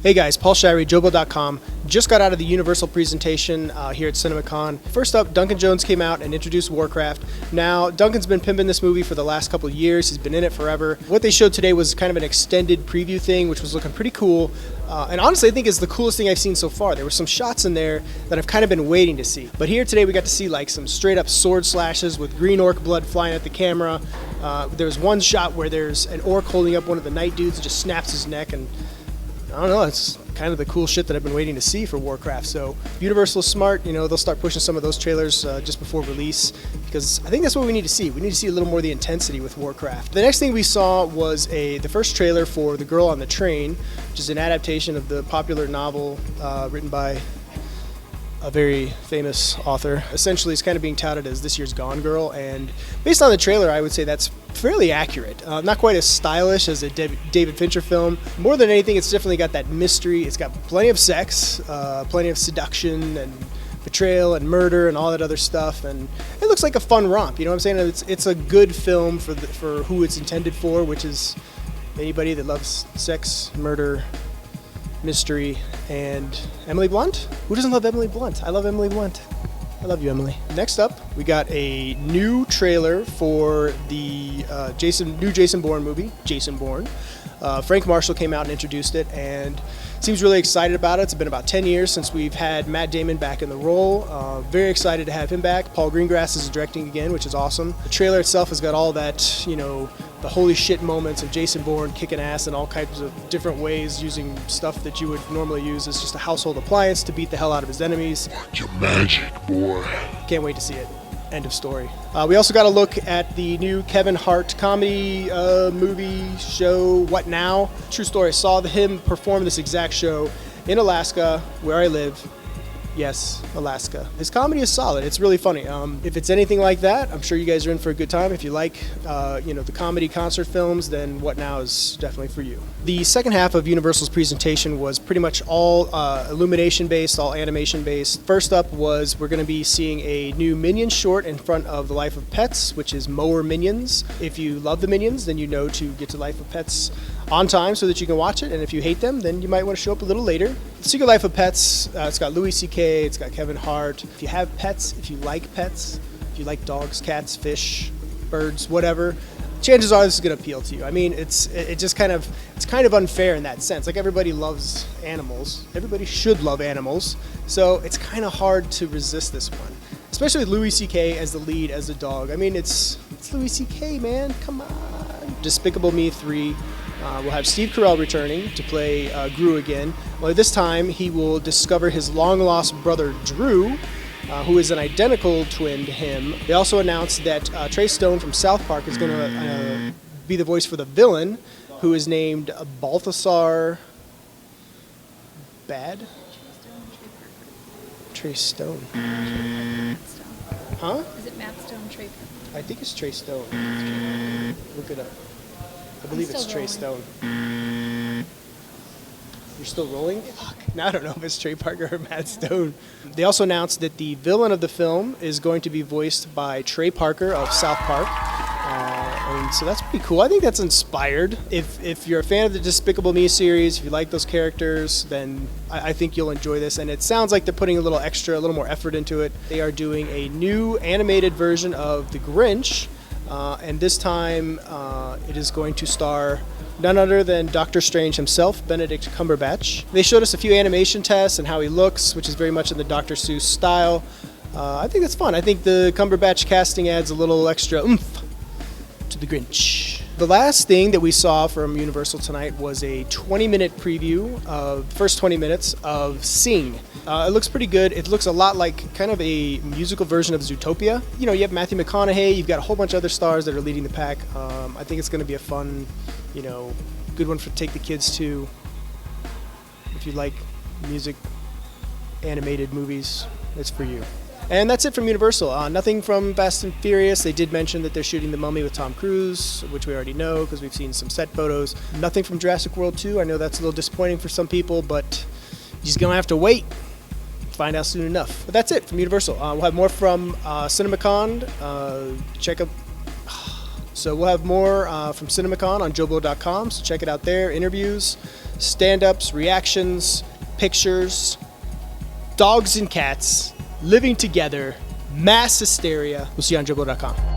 Hey guys, Paul Shirey, JoBlo.com. Just got out of the Universal presentation here at CinemaCon. First up, Duncan Jones came out and introduced Warcraft. Now, Duncan's been pimping this movie for the last couple of years. He's been in it forever. What they showed today was kind of an extended preview thing, which was looking pretty cool. And honestly, I think it's the coolest thing I've seen so far. There were some shots in there that I've kind of been waiting to see. But here today, we got to see like some straight up sword slashes with green orc blood flying at the camera. There's one shot where there's an orc holding up one of the knight dudes and just snaps his neck, and I don't know, it's kind of the cool shit that I've been waiting to see for Warcraft. So Universal's smart, they'll start pushing some of those trailers just before release, because I think that's what we need to see. We need to see a little more of the intensity with Warcraft. The next thing we saw was the first trailer for The Girl on the Train, which is an adaptation of the popular novel written by a very famous author. Essentially, it's kind of being touted as this year's Gone Girl, and based on the trailer, I would say that's fairly accurate. Not quite as stylish as a David Fincher film. More than anything, it's definitely got that mystery. It's got plenty of sex, plenty of seduction and betrayal and murder and all that other stuff, and it looks like a fun romp. You know what I'm saying? It's a good film for who it's intended for, which is anybody that loves sex, murder, mystery, and Emily Blunt. Who doesn't love Emily Blunt? I love Emily Blunt. I love you, Emily. Next up, we got a new trailer for the new Jason Bourne movie, Jason Bourne. Frank Marshall came out and introduced it, and seems really excited about it. It's been about 10 years since we've had Matt Damon back in the role. Very excited to have him back. Paul Greengrass is directing again, which is awesome. The trailer itself has got all that, the holy shit moments of Jason Bourne kicking ass in all kinds of different ways, using stuff that you would normally use as just a household appliance to beat the hell out of his enemies. Your magic, boy. Can't wait to see it. End of story. We also got a look at the new Kevin Hart comedy movie show, What Now? True story. I saw him perform this exact show in Alaska, where I live. Yes, Alaska. His comedy is solid. It's really funny. If it's anything like that, I'm sure you guys are in for a good time. If you like, the comedy concert films, then What Now is definitely for you. The second half of Universal's presentation was pretty much all Illumination-based, all animation-based. First up was we're going to be seeing a new Minions short in front of The Life of Pets, which is Mower Minions. If you love the Minions, then you know to get to Life of Pets on time so that you can watch it, and if you hate them, then you might want to show up a little later. The Secret Life of Pets, it's got Louis C.K., it's got Kevin Hart. If you have pets, if you like pets, if you like dogs, cats, fish, birds, whatever, chances are this is going to appeal to you. I mean, it's kind of unfair in that sense. Like, everybody loves animals. Everybody should love animals. So it's kind of hard to resist this one, especially with Louis C.K. as the lead, as the dog. I mean, it's Louis C.K., man. Come on. Despicable Me 3. We'll have Steve Carell returning to play Gru again. Well, this time he will discover his long-lost brother Drew, who is an identical twin to him. They also announced that Trey Stone from South Park is going to be the voice for the villain, who is named Balthasar Bad? Trey Stone. Huh? Is it Matt Stone, Trey? I think it's Trey Stone. Look it up. I believe it's Trey Stone. You're still rolling? Fuck. Now I don't know if it's Trey Parker or Matt Stone. They also announced that the villain of the film is going to be voiced by Trey Parker of South Park. And so that's pretty cool. I think that's inspired. If you're a fan of the Despicable Me series, if you like those characters, then I think you'll enjoy this. And it sounds like they're putting a little more effort into it. They are doing a new animated version of The Grinch. And this time, it is going to star none other than Doctor Strange himself, Benedict Cumberbatch. They showed us a few animation tests and how he looks, which is very much in the Dr. Seuss style. I think that's fun. I think the Cumberbatch casting adds a little extra oomph to the Grinch. The last thing that we saw from Universal tonight was a 20-minute preview of the first 20 minutes of Sing. It looks pretty good. It looks a lot like kind of a musical version of Zootopia. You have Matthew McConaughey. You've got a whole bunch of other stars that are leading the pack. I think it's going to be a fun, good one for take the kids to. If you like music, animated movies, it's for you. And that's it from Universal. Nothing from Fast and Furious. They did mention that they're shooting The Mummy with Tom Cruise, which we already know because we've seen some set photos. Nothing from Jurassic World 2. I know that's a little disappointing for some people, but you're just going to have to wait. Find out soon enough. But that's it from Universal. We'll have more from CinemaCon. Check out So we'll have more from CinemaCon on JoBlo.com, so check it out there. Interviews, stand-ups, reactions, pictures, dogs and cats living together, mass hysteria. We'll see you on JoBlo.com.